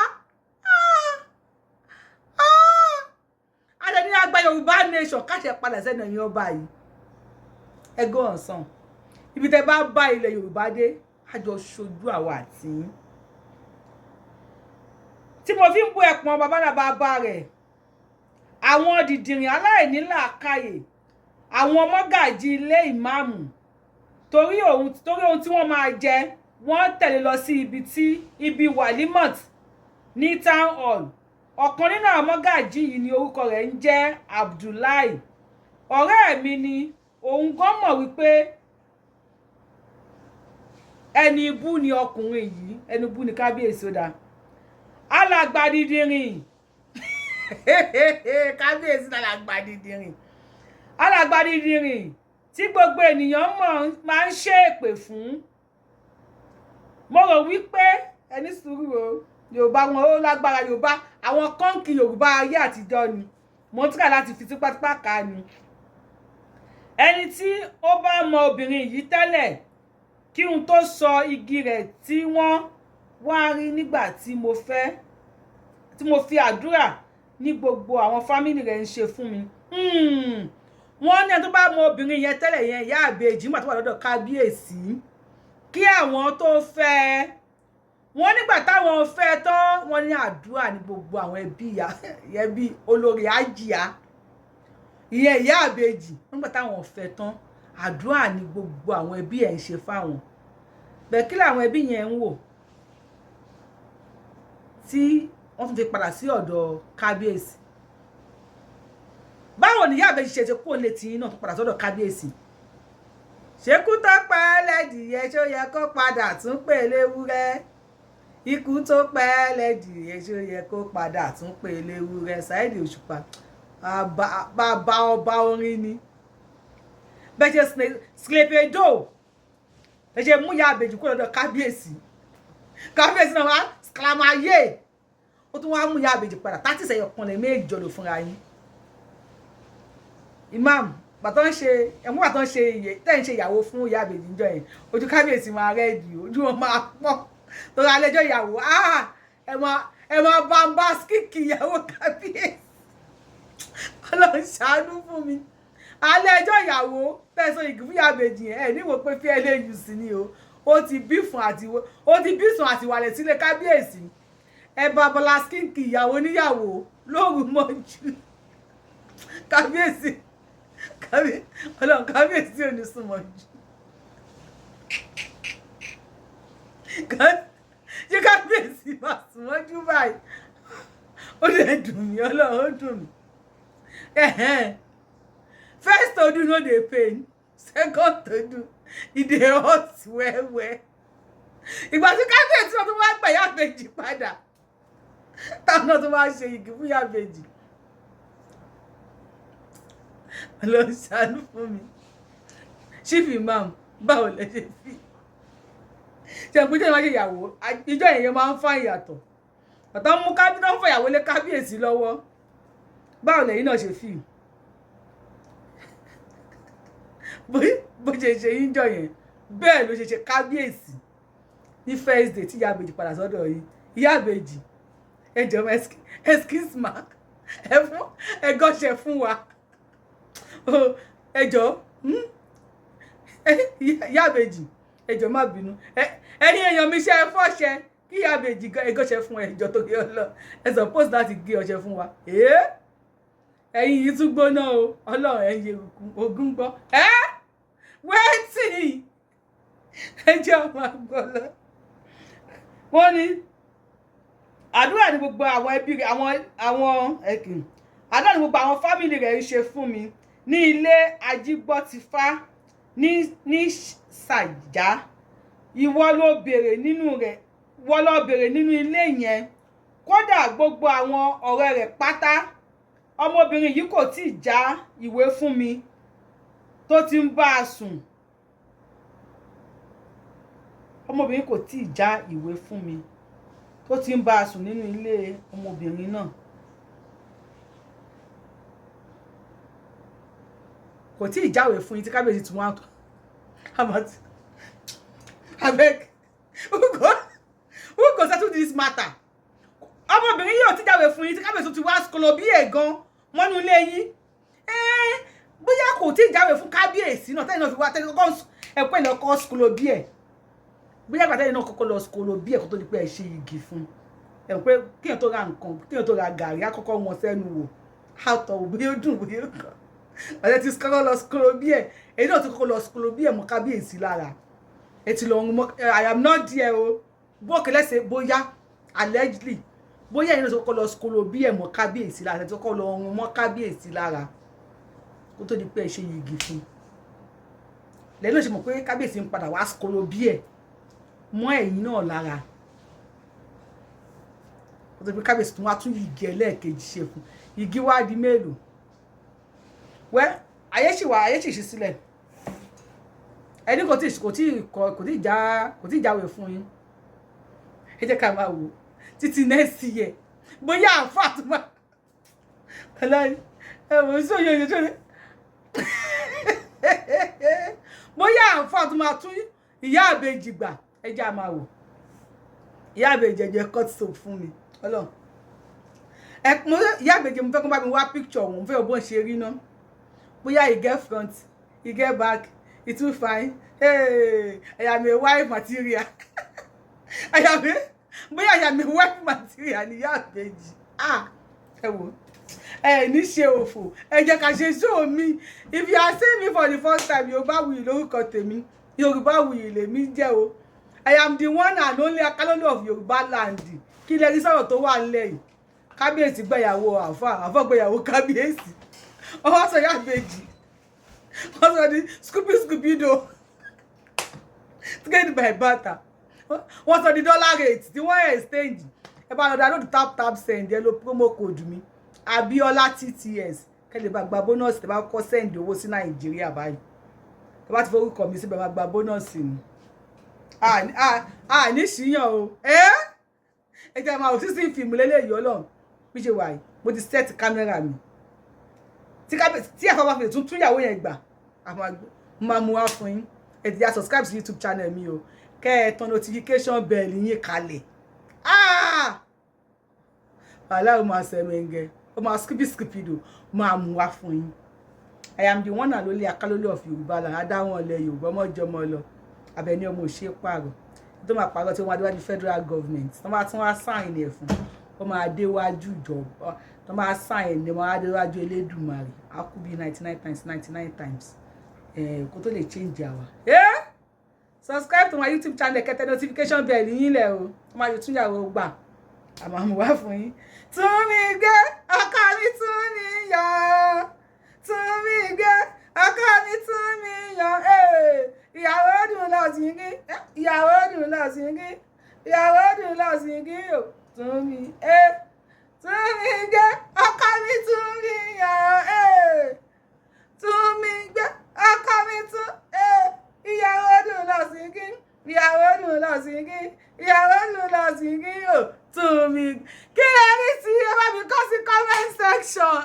adẹni àgbà Yorùbá nation káṣẹ padà sẹ́nu ẹ̀yìn ọba yìí ẹgọ́ ọ̀sán ibi tẹ́ bá bá ilẹ̀ Yorùbá dé àjọ ṣojú àwa àti tí mo fi ń bú ẹpọ̀n bàbá ńlá bàbá rẹ̀ àwọn dìdìrìn aláìní làákàyè àwọn mọ́gàjí ilé ìmáàmù torí ohun tí wọ́n máa jẹ wọ́n tẹ̀lé lọ sí ibi walimot ní town hall ọ̀kan nínú àwọn mọ́gàjí yìí ni orúkọ rẹ̀ ń jẹ́ Abdullahi ọ̀rẹ́ mi ni òun gan mọ̀ wípé ẹni ibú ni ọkùnrin yìí ẹni ibú ni kábíyèsí ó dáa alàgbà dídìrín kábíyèsí alàgbà dídìrín tí gbogbo ènìyàn máa ń ṣe èpè fún mo rò wípé ẹni sùúrù o Yorùbá wọn ó lágbára Yorùbá àwọn kọ́ńkì Yorùbá ayé àtijọ́ ni mo ń tìkà láti fi tipátipá ká ni ẹni tí ó bá mọ obìnrin yìí tẹ́lẹ̀ kí n tó sọ igi rẹ̀ tí wọ́n wá rí nígbà tí mo fi àdúrà ní gbogbo àwọn fámìlì rẹ̀ ń ṣe fún mi wọ́n ní ẹni tó bá mọ obìnrin yẹn tẹ́lẹ̀ yẹn ìyá àbèjì nígbà tó wà lọ́dọ̀ kábíyèsí kí àwọn tó fẹ́ wọ́n nígbà táwọn fẹ́ tán wọ́n ní àdúrà ní gbogbo àwọn ẹbí olórí àjíà ìyẹn ìyá àbèjì nígbà táwọn fẹ́ tán àdúrà ní gbogbo àwọn ẹbí ẹ̀ ń ṣe fáwọn bẹ́ẹ̀ kí làwọn ẹbí yẹn ń wò tí wọ́n tún fi padà sí ọ̀dọ̀ kábíyèsí báwo ni ìyá àbèjì ṣe kó lè tì í náà tó padà sọ́dọ̀ kábíyèsí ṣekú tó pa ẹlẹ́dìyẹ ṣó yẹ kó padà tún pè léwúrẹ́ ikú tó pa ẹlẹ́dìyẹ ṣó yẹ kó padà tún pè léwúrẹ́ Saheed Òṣùpá bàbá ọba orin ni bẹ́ẹ̀ ṣe sklepedo bẹ́ẹ̀ ṣe mú ìyá àbèjì kó lọ́dọ̀ kábíyèsí náà wá sklamaye ó tún wá mú ìyá àbèjì padà tátí sẹ́yọ̀ kan lè méjì lò fúnra yín imam bàtọ́ ń ṣe ẹ̀mú bàtọ́ ń ṣe tẹ́ ń ṣe ìyàwó fún ìyá àbèjì níjọ́ yẹn ojú kábíyèsí máa rẹ́ẹ̀dì ojú wọn máa pọ́n torí alẹ́jọ́ ìyàwó ẹ máa bá ń bá skíkì ìyàwó kábíyèsí Ọlọ́run ṣàánú fún mi alẹ́jọ́ ìyàwó tẹ̀sán ìgbì fún ìyá àbèjì ẹ̀ níwò pé fi ẹlẹ́yìn sí ni o ó ti bí sùn àtiwálẹ̀ sílé kábíyèsí ẹ bá bọ́lá skíkì ìyàwó níyàwó lóru mọ́jú kábíyèsí Ọlọ́run kábíyèsí ò ní súnmọ́ jù ṣé kábíyèsí máa súnmọ́ jù báyìí ó lè dùn mí Ọlọ́run ó dùn mí first to do no dey pain second to do e dey hot well well ìgbà tí kábíyèsí wọn tó wá gbà ìyá àbèjì padà táwọn náà tó wá ṣe igi fún ìyá àbèjì lọ ṣàánú fún mi chief imam báwo lẹ ṣe fi ṣe àpéjọ ìwájú ìyàwó ìjọ ìyẹn máa ń fa ìyàtọ̀ ọ̀tọ̀ mú kábínà ń fọyàwó lé kábíyèsí lọ́wọ́ báwo lẹ́yìn náà ṣe fi bó ṣe ṣe yíjọ yẹn bẹ́ẹ̀ ló ṣe ṣe kábíyèsí ní first day tí ìyá àbèjì padà sọ́dọ̀ yìí ìyá àbèjì ẹ jọ̀ọ́ excuse ma ẹ gọ́ṣẹ́ fún wa ẹjọ́ ìyá àbèjì ẹjọ́ má bínú ẹ̀yin èèyàn mi ṣe ẹ fọṣẹ kí ìyá àbèjì ẹgọṣẹ fún ẹjọ́ tó gé ọlọ ẹ suppose láti gé ọṣẹ fún wa ẹ̀yin yìí tún gbóná o Ọlọ́run ẹ̀yin ogun gbọ́ wẹ́ẹ̀tì ẹjọ́ máa gbọ́ lọ. wọ́n ní àdúrà ní gbogbo àwọn ẹbí rẹ̀ àwọn ẹ̀kìn àdúrà ní gbogbo àwọn fámìlì rẹ̀ ń ṣe fún mi ní ilé ajígbọ́tifá ní ṣàjá ìwọ ló béèrè nínú ilé yẹn kódà gbogbo àwọn ọ̀rẹ́ rẹ̀ pátá ọmọbìnrin yìí kò tí ì já ìwé fún mi tó ti ń bá a sùn ọmọbìnrin kò tí ì já ìwé fún mi tó ti ń bá a sùn nínú ilé ọmọbìnrin náà kò tí ì jáwèé fún yín tí kábíyèsí tún wá abeg who go settle this matter ọmọbìnrin yóò ti jáwèé fún yín tí kábíyèsí tún wá skolo bí ẹ̀gan mọ́nú ilé yín bóyá kò tí ì jáwèé fún kábíyèsí náà tẹ́lẹ̀ náà fi wá tẹ́lẹ̀ kọ́kọ́ ẹ̀pẹ́ lọ́kọ́ skolo bí ẹ̀ bóyá gbàtẹ́lẹ̀ náà kọ́kọ́ lọ skolo bí ẹ̀ kó tó di pé ẹ̀ ṣe igi fún ẹ̀ pé kíyàn tó ra nǹkan kíyàn tó ra gàrí àkọ́kọ́ wọn sẹ́nu wò àtọ̀ bóyá ó dùn bóyá ó kàn ọ̀rẹ́ ti kọ́kọ́ lọ skolo bí ẹ̀ èyí náà ti kọ́kọ́ lọ skolo bí ẹ̀ mọ́ kábíyèsí lára ẹ̀ ti lọ ọ̀run mọ́ I am not there o bókè lẹ́sẹ̀ bóyá allegedly bóyá èyí náà ti kọ́kọ́ lọ skolo bí ẹ̀ mọ́ kábíyèsí lára ẹ̀ ti kọ́kọ́ lọ ọ̀run mọ́ kábíyèsí lára kó tó di pé ẹ̀ ṣe igi fún lẹ́yìn náà ṣe mọ̀ pé kábíyèsí ń padà wá skolo bí ẹ̀ mọ́ ẹ̀yìn náà lára kó tó di pé kábíyèsí tún wá tún igi ẹlẹ́ẹ̀kejì ṣe fún igi wá di mélòó wẹ́ ayé sì ṣí sílẹ̀ ẹni kò tí jáwèé fún yín ẹ jẹ́ ká máa wò títí next year bóyá àǹfà tó máa ọlọ́run ẹ̀wọ̀n sóyè oye tó ní bóyá àǹfà tó máa tún ìyá àbèjì gbà ẹ jẹ́ máa wò ìyá àbèjì ẹ̀jẹ̀ cut soap fún mi ọlọ́run ìyá àbèjì mo fẹ́ kó bá mi wá picture òun fẹ́ bó ń ṣe rí náà bóyá he get front he get back he too fine hey I am a wife material bóyá I am a wife material ni ìyá àbèjì ẹ wò ẹ ní ṣe òfò ẹ jẹ́ ká ṣe show mi if you are seeing me for the first time Yorùbáwùyí lórúkọ tèmi Yorùbáwùyí lèmi jẹ́ o I am the one and only Akalolo of Yorùbá land kí lẹ rí sọ̀rọ̀ tó wà nílẹ̀ yìí kábíyèsí gbẹ̀yàwó àfà gbẹ̀yàwó kábíyèsí ọwọ́ sọ yá àbèjì wọ́n sọ ní Scooby do trade by barter wọ́n sọ ní dollar rate tí wọ́n exchange ẹ bá lọ download tap send ẹ lo promo code mi Abiola TTS kẹ́lẹ́ bá gba bónọ́ọ̀sì tẹ́ bá kọ́ send owó sí Nàìjíríà báyìí tẹ́ bá ti forúkọ mi síbẹ̀ bá gba bónọ́ọ̀sì ni ní ṣíyàn o ẹ jẹ́ máa òṣìṣẹ́ fíìmù lélẹ́yìí ọlọ́run bí ṣe wà yìí mo ti set kámẹ́rà mi tí ẹ̀fọ́ bá fi tún ìyàwó yẹn gbà máa mú wá fún yín ẹ ti ya subscribe sí YouTube channel mi o kẹ́ ẹ tan notification bell yín kalẹ̀ wàhálà ó máa sẹ̀mẹ̀ǹgẹ̀ ó máa skippy do máa mú wá fún yín I am the one and only Akalolo of Yorùbá là adáwọn ilẹ̀ Yorùbá ọmọjọmọ lọ Àbẹ̀ní ọmọ òṣè pààrọ̀ tó máa pààrọ̀ tí wọ́n adéwájú federal government tó máa tún wá sáìn ẹ̀ fún ó máa déwájú ìjọba tó máa sáìn ẹ̀ máa déwájú Elédùmarè á kú bí 99 times kó tó lè change àwa. Subscribe to my YouTube channel kẹ́tẹ́ notification bell yín lẹ̀ o tó máa yọ tún yàwó gbà àmọ́ àmọ́ wá fún yín. Tún mi gbé ọkọ mi tún mi yọ tún mi gbé ọkọ mi tún mi yọ ìyàwó dùn lọ sí kí ìyàwó dùn lọ sí kí ìyàwó dùn lọ sí kí o tún mi gbé ọkọ mi tún mi yọ tún mi gbé ọkọ mi tún ìyàwó dùn lọ sí kí ìyàwó dùn lọ sí kí ìyàwó dùn lọ sí kí o tún mi kí lè rí sí ẹ bá mi kọ sí comment section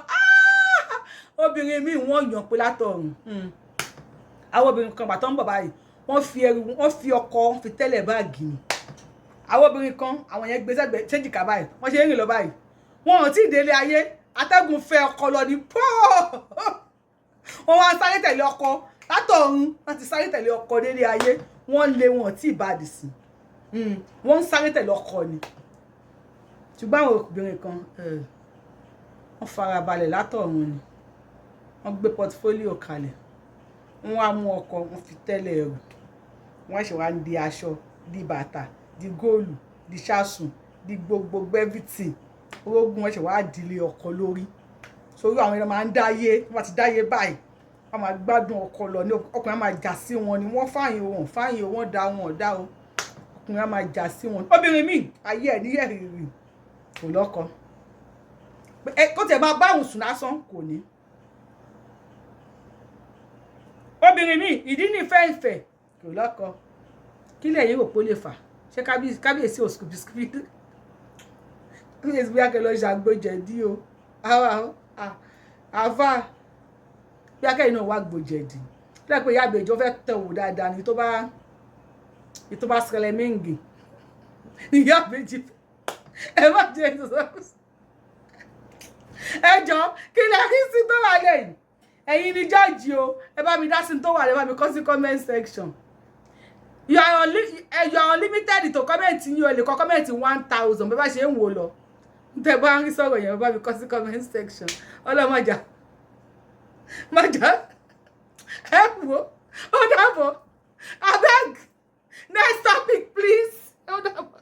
obìnrin mi wọ́n yàn pé látọ̀run àwọn obìnrin kan bàtọ́ ń bọ̀ báyìí wọ́n fi ọkọ fi tẹ́lẹ̀ báàgì ni àwọn obìnrin kan àwọn yẹn gbé sẹ́gbẹ̀ẹ́ ṣéjìká báyìí wọ́n ṣe ń rìn lọ báyìí wọn ò tí ì délé ayé atẹ́gùn fẹ́ ọkọ lọ ní pọ́ọ̀ wọ́n wá sáré tẹ̀lé ọkọ látọ̀run wọ́n ti sáré tẹ̀lé ọkọ délé ayé wọ́n lé wọn tí ì bá dì sí wọ́n ń sáré tẹ̀lé ọkọ ni ṣùgbọ́n àwọn obìnrin kan wọ́n farabalẹ̀ látọ̀run ni wọ́n gbé portfolio kalẹ̀ wọ́n wá mú ọkọ wọ́n fi tẹ́lẹ̀ ẹrù wọ́n ṣe wá ń di aṣọ di bàtà di góòlù di ṣáṣùn di gbogbo everything orógùn wọ́n ṣe wá dìlé ọkọ lórí sórí àwọn èèyàn máa ń dáyé wọ́n ti dáyé báyìí wọ́n máa gbádùn ọkọ lọ ní ọkùnrin máa jà sí wọn ni wọ́n fáyìn wọn dá wọn ọ̀dá o ọkùnrin máa jà sí wọn obìnrin míì ayé ẹ̀ ní ẹ̀rìrì kò lọ́kọ kó tẹ̀ máa bá òun sùn lásán kò ní. obìnrin mi ìdí ní ìfẹ́ kò lọ́kọ kí lẹ́yìn rò pé ó lè fà ṣé kábíyèsí òsùkùbìsùkùbì Please bí akẹ́ lọ ṣàgbọ́jẹ̀dí o. Àfà bí akẹ́ iná wà gbòjẹ̀dí. Lẹ́ pé ìyá àbèjọ fẹ́ tẹ̀wò dáadáa ni tó bá sẹlẹ̀ méǹgì. Ìyá àbèjì ẹ má jẹ́ ìsọ̀kùsọ̀. Ẹ jọ̀ọ́ kí lẹ rí sí tó wà lẹ́yìn. Ẹ̀yin ni judge o. Ẹ bá mi dá sí tó wà lẹ́ bá mi kọ sí comment section. You are unlimited to comment yín o lè kọ comment 1000 bí bá ṣe ń wò lọ. Tẹ́ bá ń rí sọ̀rọ̀ yẹn bá mi kọ sí comment section. Ọlọ́mọjà. Mọ̀jà. Ẹ wò. Ó dàbọ̀. Abeg. Next topic please. Ó dàbọ̀.